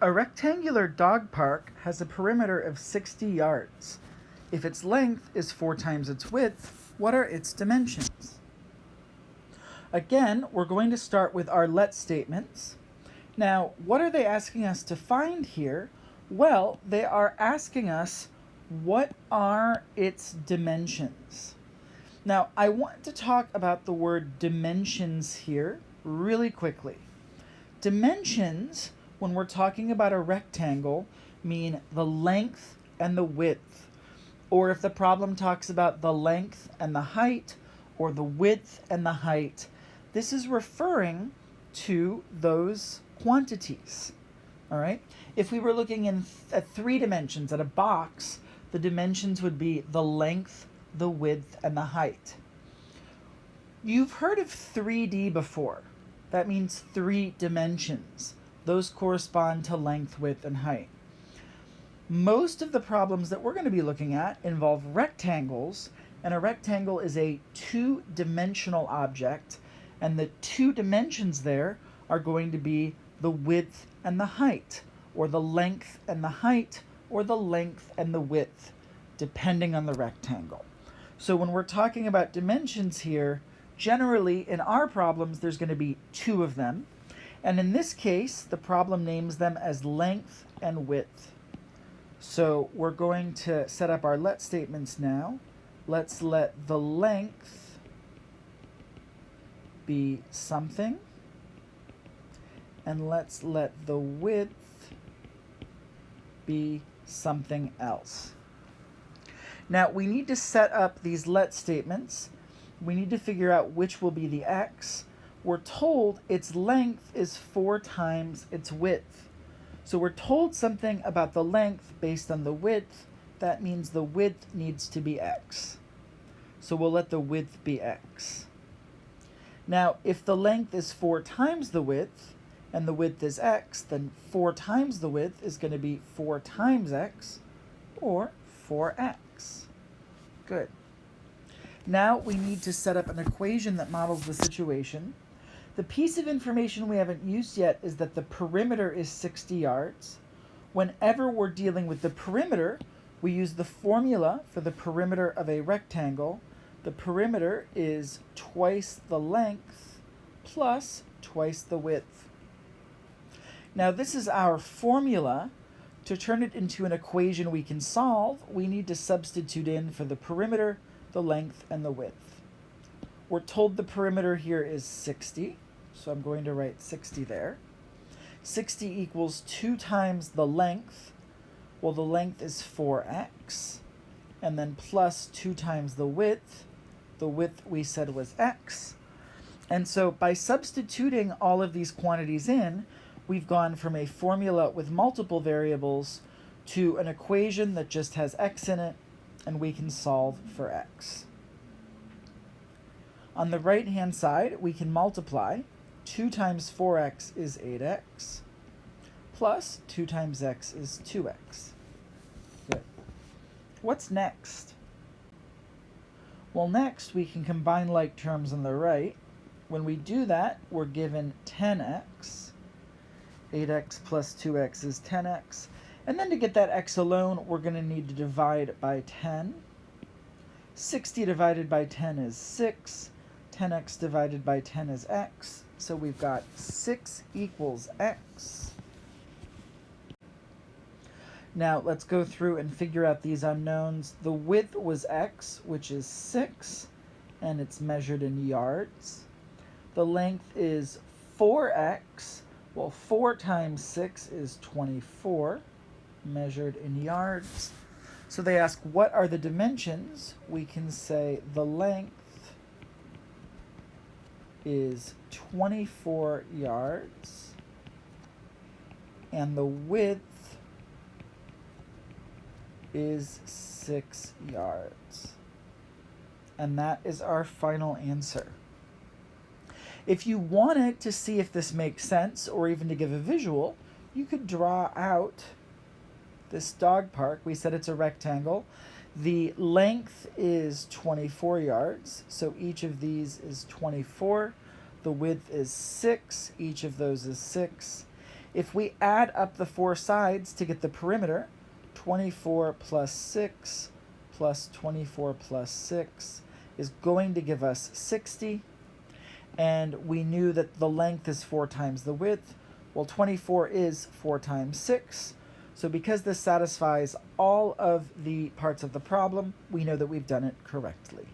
A rectangular dog park has a perimeter of 60 yards. If its length is 4 times its width, what are its dimensions? Again, we're going to start with our let statements. Now, what are they asking us to find here? Well, they are asking us what are its dimensions. Now, I want to talk about the word dimensions here really quickly. Dimensions, when we're talking about a rectangle, mean the length and the width. Or if the problem talks about the length and the height, or the width and the height, this is referring to those quantities. All right? If we were looking at 3 dimensions, at a box, the dimensions would be the length, the width, and the height. You've heard of 3D before. That means 3 dimensions. Those correspond to length, width, and height. Most of the problems that we're going to be looking at involve rectangles, and a rectangle is a 2-dimensional object, and the 2 dimensions there are going to be the width and the height, or the length and the height, or the length and the width, depending on the rectangle. So when we're talking about dimensions here, generally in our problems there's going to be 2 of them, and in this case the problem names them as length and width. So we're going to set up our let statements now. Let's let the length be something, and let's let the width be something else. Now we need to set up these let statements. We need to figure out which will be the x. We're told its length is 4 times its width. So we're told something about the length based on the width. That means the width needs to be x. So we'll let the width be x. Now, if the length is 4 times the width, and the width is x, then 4 times the width is going to be 4 times x, or 4x. Good. Now we need to set up an equation that models the situation. The piece of information we haven't used yet is that the perimeter is 60 yards. Whenever we're dealing with the perimeter, we use the formula for the perimeter of a rectangle. The perimeter is twice the length plus twice the width. Now this is our formula. To turn it into an equation we can solve, we need to substitute in for the perimeter, the length, and the width. We're told the perimeter here is 60, so I'm going to write 60 there. 60 equals 2 times the length. Well, the length is 4x, and then plus 2 times the width. The width we said was x. And so by substituting all of these quantities in, we've gone from a formula with multiple variables to an equation that just has x in it, and we can solve for x. On the right-hand side, we can multiply. 2 times 4x is 8x, plus 2 times x is 2x. Good. What's next? Well, next we can combine like terms on the right. When we do that, we're given 10x. 8x plus 2x is 10x. And then to get that x alone, we're going to need to divide by 10. 60 divided by 10 is 6. 10x divided by 10 is x. So we've got 6 equals x. Now let's go through and figure out these unknowns. The width was x, which is 6, and it's measured in yards. The length is 4x. Well, 4 times 6 is 24, measured in yards. So they ask, what are the dimensions? We can say the length is 24 yards, and the width is 6 yards. And that is our final answer. If you wanted to see if this makes sense, or even to give a visual, you could draw out this dog park. We said it's a rectangle. The length is 24 yards, so each of these is 24. The width is 6, each of those is 6. If we add up the four sides to get the perimeter, 24 plus 6 plus 24 plus 6 is going to give us 60. And we knew that the length is 4 times the width. Well, 24 is 4 times 6. So because this satisfies all of the parts of the problem, we know that we've done it correctly.